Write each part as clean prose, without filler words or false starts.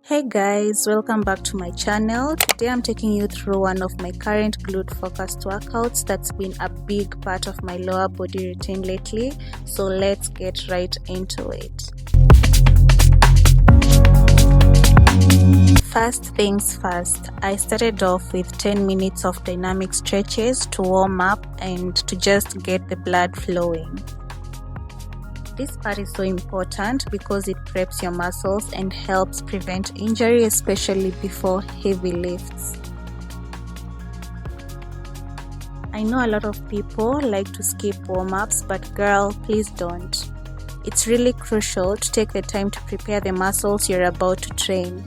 Hey guys, welcome back to my channel. Today I'm taking you through one of my current glute focused workouts that's been a big part of my lower body routine lately. So let's get right into it. First things first, I started off with 10 minutes of dynamic stretches to warm up and to just get the blood flowing. This part is so important because it preps your muscles and helps prevent injury, especially before heavy lifts. I know a lot of people like to skip warm-ups, but girl, please don't. It's really crucial to take the time to prepare the muscles you're about to train.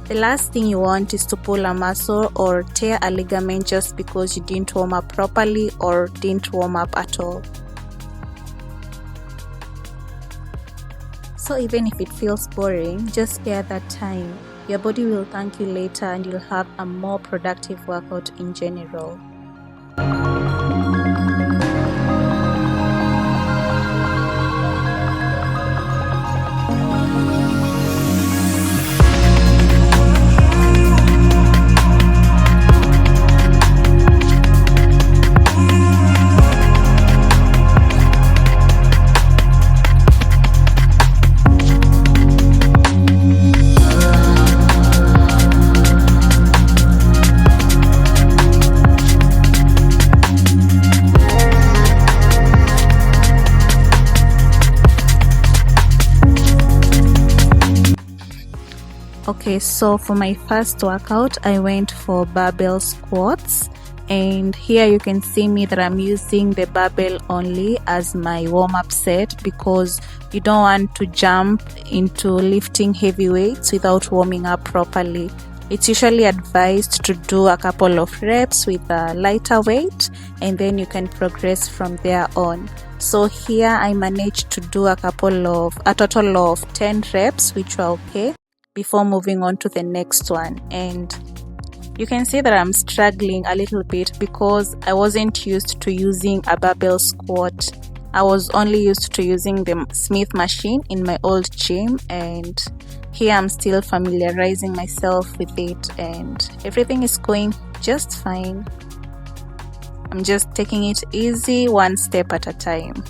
The last thing you want is to pull a muscle or tear a ligament just because you didn't warm up properly or didn't warm up at all. So even if it feels boring, just spare that time. Your body will thank you later and you'll have a more productive workout in general. Okay, so for my first workout, I went for barbell squats, and here you can see me that I'm using the barbell only as my warm-up set because you don't want to jump into lifting heavy weights without warming up properly. It's usually advised to do a couple of reps with a lighter weight and then you can progress from there on. So here I managed to do a total of 10 reps, which were okay, before moving on to the next one. And you can see that I'm struggling a little bit because I wasn't used to using a barbell squat. I was only used to using the Smith machine in my old gym, and here I'm still familiarizing myself with it and everything is going just fine. I'm just taking it easy, one step at a time.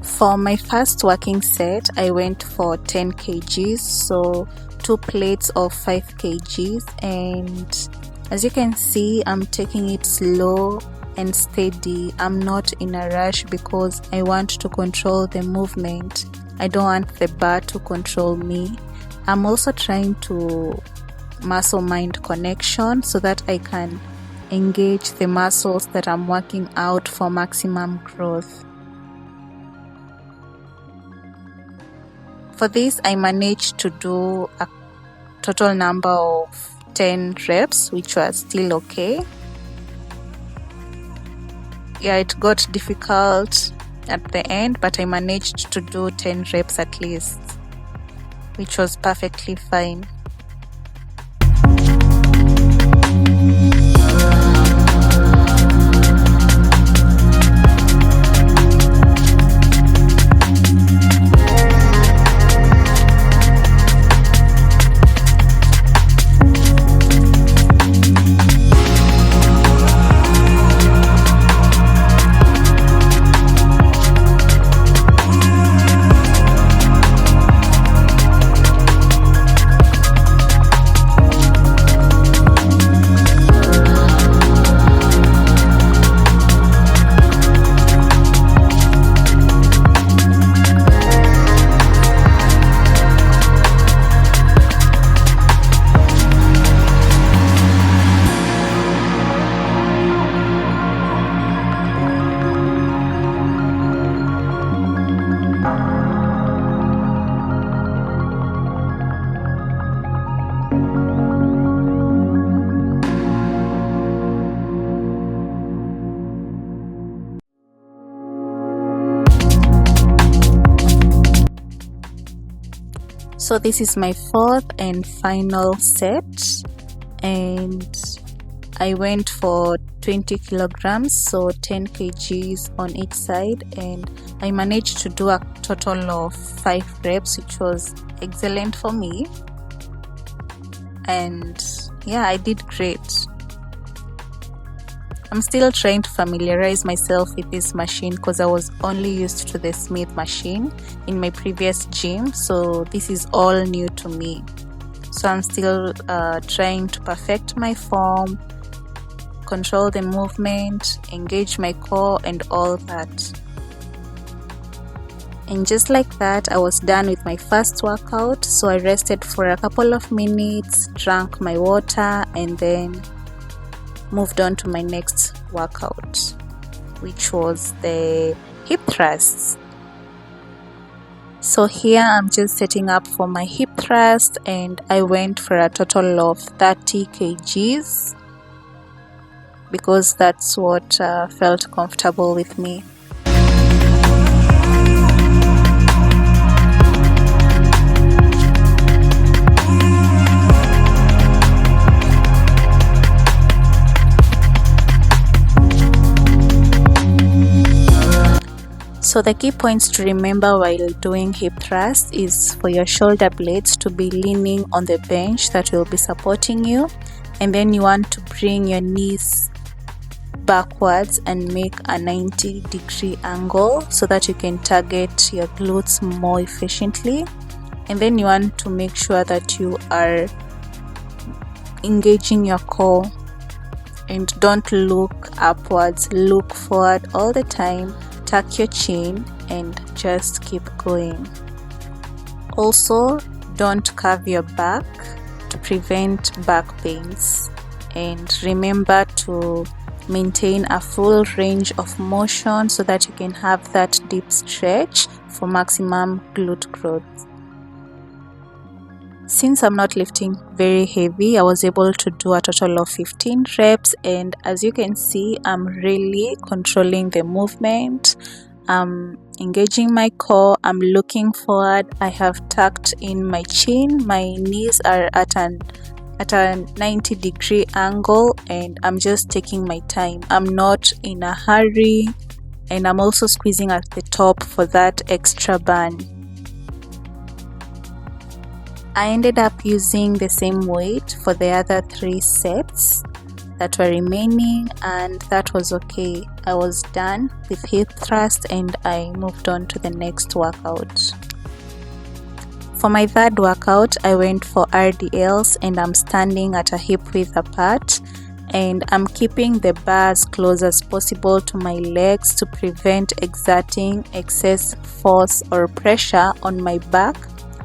For my first working set, I went for 10 kgs, so 2 plates of 5 kgs, and as you can see, I'm taking it slow and steady. I'm not in a rush because I want to control the movement. I don't want the bar to control me. I'm also trying to muscle-mind connection so that I can engage the muscles that I'm working out for maximum growth. For this, I managed to do a total number of 10 reps, which was still okay. Yeah, it got difficult at the end, but I managed to do 10 reps at least, which was perfectly fine. So this is my fourth and final set, and I went for 20 kilograms, so 10 kgs on each side, and I managed to do a total of 5 reps, which was excellent for me. And yeah, I did great. I'm still trying to familiarize myself with this machine because I was only used to the Smith machine in my previous gym, so this is all new to me. So I'm still trying to perfect my form, control the movement, engage my core, and all that. And just like that, I was done with my first workout, so I rested for a couple of minutes, drank my water, and then moved on to my next workout, which was the hip thrusts. So here I'm just setting up for my hip thrust, and I went for a total of 30 kgs because that's what felt comfortable with me. So the key points to remember while doing hip thrust is for your shoulder blades to be leaning on the bench that will be supporting you, and then you want to bring your knees backwards and make a 90-degree angle so that you can target your glutes more efficiently. And then you want to make sure that you are engaging your core, and don't look upwards, look forward all the time. Tuck your chin and just keep going. Also, don't curve your back to prevent back pains, and remember to maintain a full range of motion so that you can have that deep stretch for maximum glute growth. Since I'm not lifting very heavy, I was able to do a total of 15 reps, and as you can see, I'm really controlling the movement. I'm engaging my core, I'm looking forward, I have tucked in my chin, my knees are at a 90-degree angle, and I'm just taking my time. I'm not in a hurry, and I'm also squeezing at the top for that extra burn. I ended up using the same weight for the other 3 sets that were remaining, and that was okay. I was done with hip thrust and I moved on to the next workout. For my third workout, I went for RDLs, and I'm standing at a hip width apart, and I'm keeping the bar as close as possible to my legs to prevent exerting excess force or pressure on my back,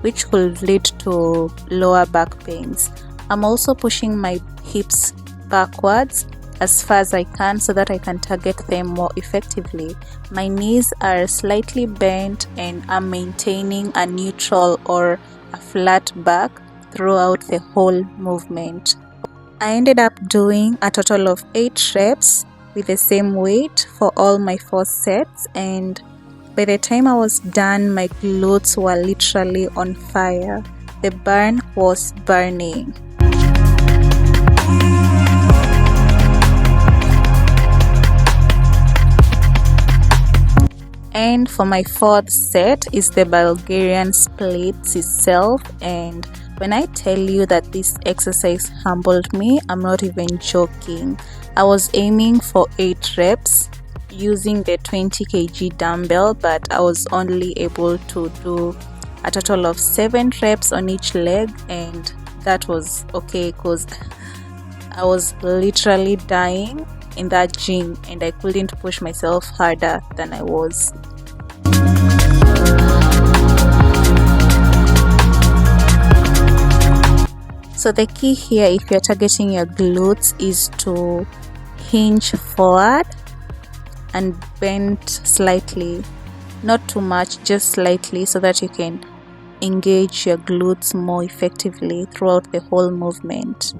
which could lead to lower back pains. I'm also pushing my hips backwards as far as I can so that I can target them more effectively. My knees are slightly bent, and I'm maintaining a neutral or a flat back throughout the whole movement. I ended up doing a total of 8 reps with the same weight for all my 4 sets, and by the time I was done, my glutes were literally on fire. The burn was burning. And for my 4th set is the Bulgarian splits itself, and when I tell you that this exercise humbled me, I'm not even joking. I was aiming for 8 reps using the 20 kg dumbbell, but I was only able to do a total of 7 reps on each leg, and that was okay because I was literally dying in that gym and I couldn't push myself harder than I was. So the key here, if you're targeting your glutes, is to hinge forward and bend slightly, not too much, just slightly, so that you can engage your glutes more effectively throughout the whole movement.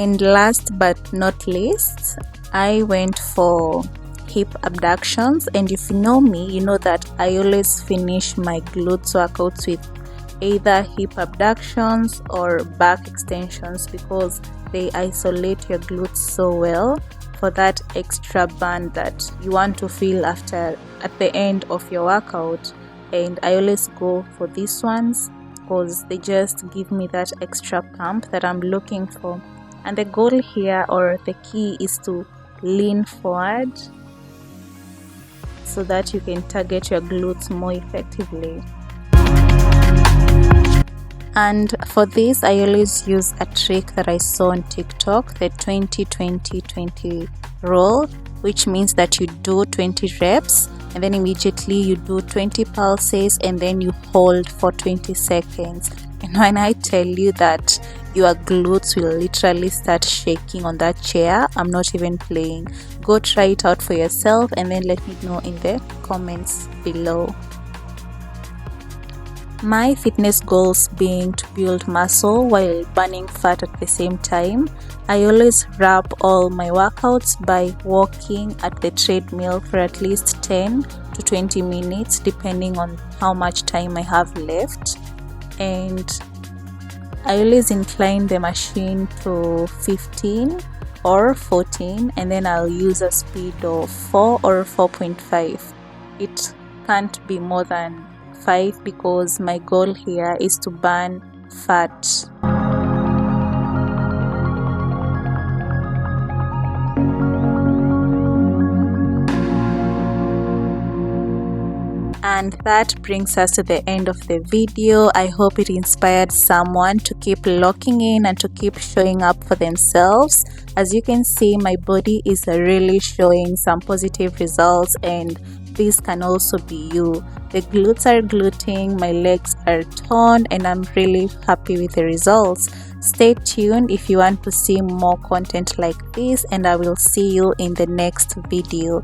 And last but not least, I went for hip abductions. And if you know me, you know that I always finish my glutes workouts with either hip abductions or back extensions because they isolate your glutes so well for that extra burn that you want to feel at the end of your workout. And I always go for these ones because they just give me that extra pump that I'm looking for. And the goal here, or the key, is to lean forward so that you can target your glutes more effectively. And for this, I always use a trick that I saw on TikTok, the 20-20-20 rule, which means that you do 20 reps and then immediately you do 20 pulses and then you hold for 20 seconds. And when I tell you that your glutes will literally start shaking on that chair, I'm not even playing. Go try it out for yourself and then let me know in the comments below. My fitness goals being to build muscle while burning fat at the same time, I always wrap all my workouts by walking at the treadmill for at least 10 to 20 minutes depending on how much time I have left. And I always incline the machine to 15 or 14 and then I'll use a speed of 4 or 4.5. It can't be more than 5 because my goal here is to burn fat. And that brings us to the end of the video. I hope it inspired someone to keep locking in and to keep showing up for themselves. As you can see, my body is really showing some positive results, and this can also be you. The glutes are gluting, my legs are toned, and I'm really happy with the results. Stay tuned if you want to see more content like this, and I will see you in the next video.